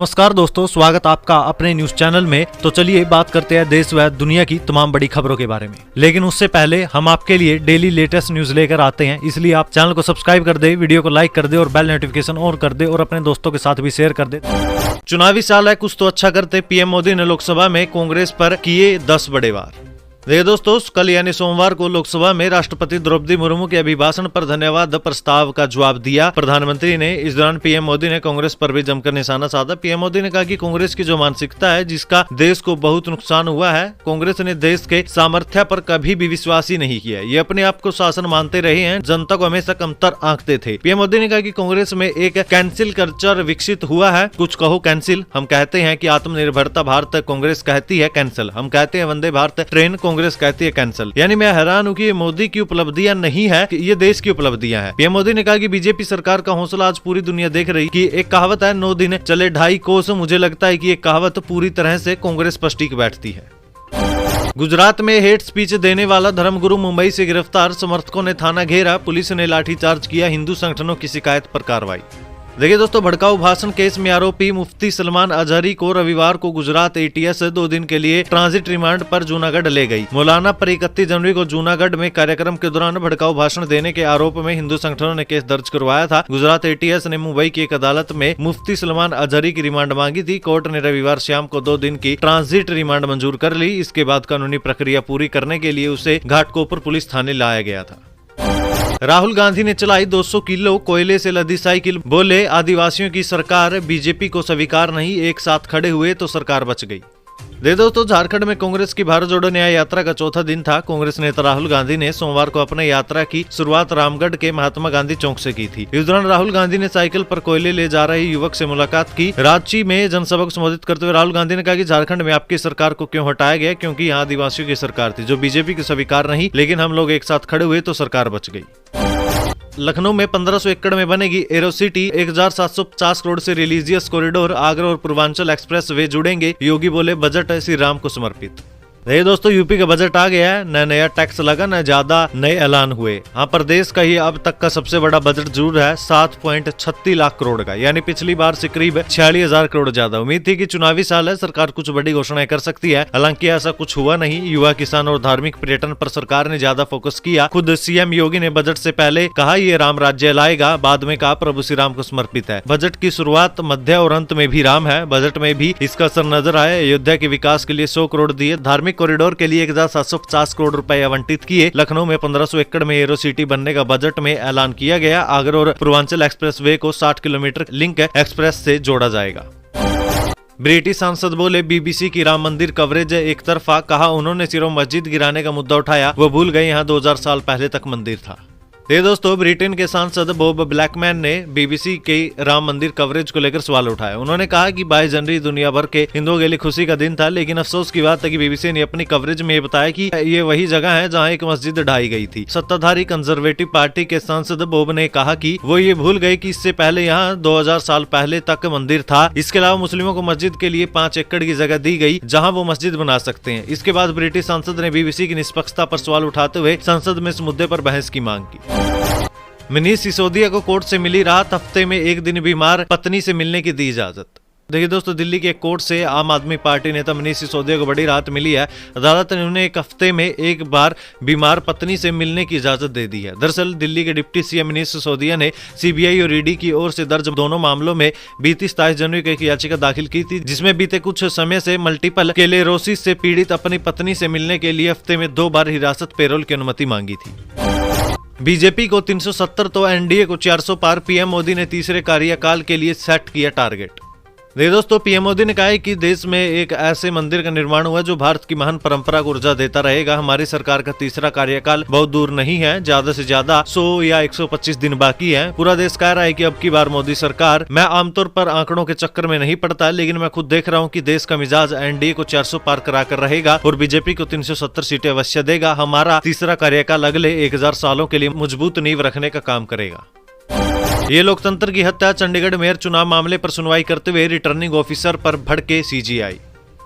नमस्कार दोस्तों, स्वागत आपका अपने न्यूज चैनल में। तो चलिए बात करते हैं देश व दुनिया की तमाम बड़ी खबरों के बारे में। लेकिन उससे पहले हम आपके लिए डेली लेटेस्ट न्यूज लेकर आते हैं, इसलिए आप चैनल को सब्सक्राइब कर दे, वीडियो को लाइक कर दे और बेल नोटिफिकेशन ऑन कर दे और अपने दोस्तों के साथ भी शेयर कर दे। चुनावी साल है, कुछ तो अच्छा करते। पीएम मोदी ने लोकसभा में कांग्रेस पर किए 10 बड़े वार। देखिए दोस्तों, कल यानी सोमवार को लोकसभा में राष्ट्रपति द्रौपदी मुर्मू के अभिभाषण पर धन्यवाद प्रस्ताव का जवाब दिया प्रधानमंत्री ने। इस दौरान पीएम मोदी ने कांग्रेस पर भी जमकर निशाना साधा। पीएम मोदी ने कहा कि कांग्रेस की जो मानसिकता है, जिसका देश को बहुत नुकसान हुआ है, कांग्रेस ने देश के सामर्थ्य पर कभी भी विश्वास ही नहीं किया। ये अपने आप को शासन मानते रहे हैं, जनता को हमेशा कमतर आंकते थे। पीएम मोदी ने कहा कि कांग्रेस में एक कैंसिल कल्चर विकसित हुआ है। कुछ कहो कैंसिल, हम कहते हैं कि आत्मनिर्भरता भारत, कांग्रेस कहती है कैंसिल। हम कहते हैं वंदे भारत ट्रेन, कांग्रेस कहती है कैंसिल। यानी मैं हैरान हूँ कि ये मोदी की उपलब्धियां नहीं है, कि ये देश की उपलब्धियां हैं। पीएम मोदी ने कहा कि बीजेपी सरकार का हौसला आज पूरी दुनिया देख रही कि एक कहावत है, 9 दिन चले 2.5 कोस। मुझे लगता है कि ये कहावत पूरी तरह से कांग्रेस पर टिक बैठती है। गुजरात में हेट स्पीच देने वाला धर्मगुरु मुंबई से गिरफ्तार, समर्थकों ने थाना घेरा, पुलिस ने लाठीचार्ज किया, हिंदू संगठनों की शिकायत पर कार्रवाई। देखिए दोस्तों, भड़काऊ भाषण केस में आरोपी मुफ्ती सलमान अजहरी को रविवार को गुजरात एटीएस 2 दिन के लिए ट्रांजिट रिमांड पर जूनागढ़ ले गई। मौलाना पर 31 जनवरी को जूनागढ़ में कार्यक्रम के दौरान भड़काऊ भाषण देने के आरोप में हिंदू संगठनों ने केस दर्ज करवाया था। गुजरात एटीएस ने मुंबई की एक अदालत में मुफ्ती सलमान अजहरी की रिमांड मांगी थी। कोर्ट ने रविवार शाम को 2 दिन की ट्रांजिट रिमांड मंजूर कर ली। इसके बाद कानूनी प्रक्रिया पूरी करने के लिए उसे घाटकोपर पुलिस थाने लाया गया था। राहुल गांधी ने चलाई 200 किलो कोयले से लदी साइकिल, बोले आदिवासियों की सरकार बीजेपी को स्वीकार नहीं, एक साथ खड़े हुए तो सरकार बच गई। दोस्तों, झारखंड में कांग्रेस की भारत जोड़ो न्याय यात्रा का चौथा दिन था। कांग्रेस नेता राहुल गांधी ने सोमवार को अपने यात्रा की शुरुआत रामगढ़ के महात्मा गांधी चौक से की थी। इस दौरान राहुल गांधी ने साइकिल पर कोयले ले जा रहे युवक से मुलाकात की। रांची में जनसभा को संबोधित करते हुए राहुल गांधी ने कहा कि झारखंड में आपकी सरकार को क्यों हटाया गया, क्योंकि यहाँ आदिवासियों की सरकार थी जो बीजेपी की स्वीकार नहीं, लेकिन हम लोग एक साथ खड़े हुए तो सरकार बच गई। लखनऊ में 1500 एकड़ में बनेगी एरो सिटी, 1750 करोड़ से रिलीजियस कॉरिडोर, आगरा और पूर्वांचल एक्सप्रेस वे जुड़ेंगे। योगी बोले बजट श्री राम को समर्पित। ये दोस्तों, यूपी का बजट आ गया है, न नया टैक्स लगा, न ज्यादा नए ऐलान हुए। हाँ, प्रदेश का ही अब तक का सबसे बड़ा बजट जरूर है, 7.36 लाख करोड़ का, यानी पिछली बार से करीब 46,000 करोड़ ज्यादा। उम्मीद थी कि चुनावी साल है, सरकार कुछ बड़ी घोषणाएं कर सकती है, हालांकि ऐसा कुछ हुआ नहीं। युवा, किसान और धार्मिक पर्यटन पर सरकार ने ज्यादा फोकस किया। खुद सीएम योगी ने बजट से पहले कहा ये राम राज्य लाएगा, बाद में कहा प्रभु श्री राम को समर्पित है। बजट की शुरुआत, मध्य और अंत में भी राम है। बजट में भी इसका असर नजर आया। अयोध्या के विकास के लिए 100 करोड़ दिए, धार्मिक कॉरिडोर के लिए 1750 करोड़ रुपए आवंटित किए। लखनऊ में 1500 एकड़ में एरो सिटी बनने का बजट में ऐलान किया गया। आगरा और पूर्वांचल एक्सप्रेस वे को 60 किलोमीटर लिंक एक्सप्रेस से जोड़ा जाएगा। ब्रिटिश सांसद बोले बीबीसी की राम मंदिर कवरेज एक तरफा, कहा उन्होंने सिर्फ मस्जिद गिराने का मुद्दा उठाया, वो भूल गए यहाँ 2000 साल पहले तक मंदिर था। ये दोस्तों, ब्रिटेन के सांसद बॉब ब्लैकमैन ने बीबीसी के राम मंदिर कवरेज को लेकर सवाल उठाया। उन्होंने कहा कि 22 जनवरी दुनिया भर के हिंदुओं के लिए खुशी का दिन था, लेकिन अफसोस की बात है कि बीबीसी ने अपनी कवरेज में बताया कि ये वही जगह है जहां एक मस्जिद ढाई गई थी। सत्ताधारी कंजर्वेटिव पार्टी के सांसद बॉब ने कहा कि वो ये भूल गए कि इससे पहले यहाँ 2000 साल पहले तक मंदिर था। इसके अलावा मुस्लिमों को मस्जिद के लिए 5 एकड़ की जगह दी गई जहाँ वो मस्जिद बना सकते हैं। इसके बाद ब्रिटिश सांसद ने बीबीसी की निष्पक्षता पर सवाल उठाते हुए संसद में इस मुद्दे पर बहस की मांग की। मनीष सिसोदिया को कोर्ट से मिली राहत, हफ्ते में 1 दिन बीमार पत्नी से मिलने की दी इजाजत। देखिए दोस्तों, दिल्ली के एक कोर्ट से आम आदमी पार्टी नेता मनीष सिसोदिया को बड़ी राहत मिली है। अदालत ने उन्हें 1 हफ्ते में 1 बार बीमार पत्नी से मिलने की इजाजत दे दी है। दरअसल दिल्ली के डिप्टी सीएम मनीष सिसोदिया ने सीबीआई और ईडी की ओर से दर्ज दोनों मामलों में बीती 27 जनवरी को एक याचिका दाखिल की थी, जिसमें बीते कुछ समय से मल्टीपल स्क्लेरोसिस से पीड़ित अपनी पत्नी से मिलने के लिए हफ्ते में 2 बार हिरासत पैरोल की अनुमति मांगी थी। बीजेपी को 370 तो एनडीए को 400 पार, पीएम मोदी ने तीसरे कार्यकाल के लिए सेट किया टारगेट। दोस्तों, पीएम मोदी ने कहा है कि देश में एक ऐसे मंदिर का निर्माण हुआ जो भारत की महान परंपरा को ऊर्जा देता रहेगा। हमारी सरकार का तीसरा कार्यकाल बहुत दूर नहीं है, ज्यादा से ज्यादा 100 या 125 दिन बाकी है। पूरा देश कह रहा है कि अब की बार मोदी सरकार। मैं आमतौर पर आंकड़ों के चक्कर में नहीं पड़ता, लेकिन मैं खुद देख रहा हूँ कि देश का मिजाज एनडीए को 400 पार कराकर रहेगा और बीजेपी को 370 सीटें अवश्य देगा। हमारा तीसरा कार्यकाल अगले 1000 सालों के लिए मजबूत नींव रखने का काम करेगा। ये लोकतंत्र की हत्या, चंडीगढ़ मेयर चुनाव मामले पर सुनवाई करते हुए रिटर्निंग ऑफिसर पर भड़के सीजीआई।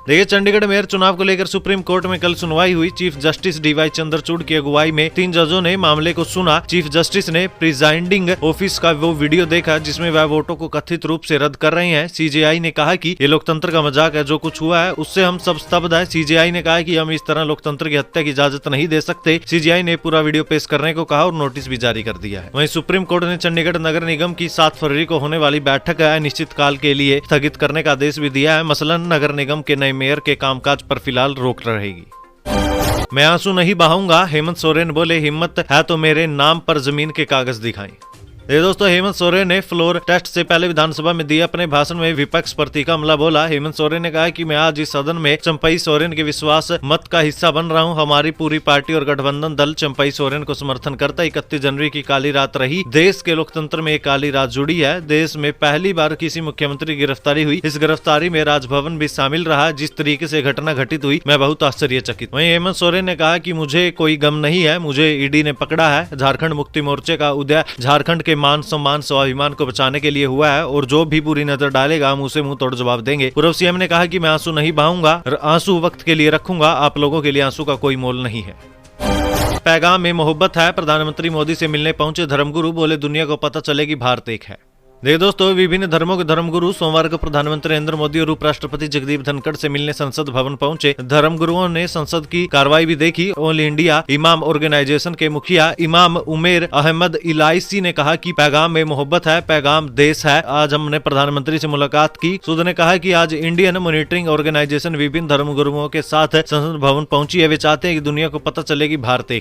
देखिए, चंडीगढ़ मेयर चुनाव को लेकर सुप्रीम कोर्ट में कल सुनवाई हुई। चीफ जस्टिस डीवाई चंद्रचूड़ की अगुवाई में 3 जजों ने मामले को सुना। चीफ जस्टिस ने प्रिजाइडिंग ऑफिस का वो वीडियो देखा जिसमें वह वोटों को कथित रूप से रद्द कर रहे हैं। सीजेआई ने कहा कि ये लोकतंत्र का मजाक है, जो कुछ हुआ है उससे हम सब स्तब्ध है। सीजेआई ने कहा कि हम इस तरह लोकतंत्र की हत्या की इजाजत नहीं दे सकते। सीजेआई ने पूरा वीडियो पेश करने को कहा और नोटिस भी जारी कर दिया है। वहीं सुप्रीम कोर्ट ने चंडीगढ़ नगर निगम की 7 फरवरी को होने वाली बैठक अनिश्चित काल के लिए स्थगित करने का आदेश भी दिया है। मसलन नगर निगम के नए मेयर के कामकाज पर फिलहाल रोक रहेगी। मैं आंसू नहीं बहाऊंगा, हेमंत सोरेन बोले, हिम्मत है तो मेरे नाम पर जमीन के कागज दिखाएं। ये दोस्तों, हेमंत सोरेन ने फ्लोर टेस्ट से पहले विधानसभा में दिए अपने भाषण में विपक्ष पर तीखा हमला बोला। हेमंत सोरेन ने कहा कि मैं आज इस सदन में चंपई सोरेन के विश्वास मत का हिस्सा बन रहा हूं। हमारी पूरी पार्टी और गठबंधन दल चंपई सोरेन को समर्थन करता। 31 जनवरी की काली रात रही। देश के लोकतंत्र में एक काली रात जुड़ी है। देश में पहली बार किसी मुख्यमंत्री की गिरफ्तारी हुई। इस गिरफ्तारी में राजभवन भी शामिल रहा। जिस तरीके से घटना घटित हुई, मैं बहुत आश्चर्यचकित। वहीं हेमंत सोरेन ने कहा कि मुझे कोई गम नहीं है, मुझे ईडी ने पकड़ा है। झारखंड मुक्ति मोर्चे का उदय झारखंड के मान सम्मान स्वाभिमान को बचाने के लिए हुआ है और जो भी बुरी नजर डालेगा हम उसे मुंह तोड़ जवाब देंगे। पूर्व सीएम ने कहा कि मैं आंसू नहीं बहाऊंगा, आंसू वक्त के लिए रखूंगा। आप लोगों के लिए आंसू का कोई मोल नहीं है। पैगाम में मोहब्बत है। प्रधानमंत्री मोदी से मिलने पहुंचे धर्मगुरु, बोले दुनिया को पता चले कि भारत एक है। देखिए दोस्तों, विभिन्न धर्मों के धर्मगुरु सोमवार को प्रधानमंत्री नरेंद्र मोदी और उपराष्ट्रपति जगदीप धनखड़ से मिलने संसद भवन पहुंचे। धर्मगुरुओं ने संसद की कार्रवाई भी देखी। ऑल इंडिया इमाम ऑर्गेनाइजेशन के मुखिया इमाम उमेर अहमद इलाइसी ने कहा कि पैगाम में मोहब्बत है, पैगाम देश है। आज हमने प्रधानमंत्री से मुलाकात की। सूद ने कहा कि आज इंडियन मॉनिटरिंग ऑर्गेनाइजेशन विभिन्न धर्मगुरुओं के साथ संसद भवन पहुंची है। वे चाहते हैं कि दुनिया को पता चले कि भारत एक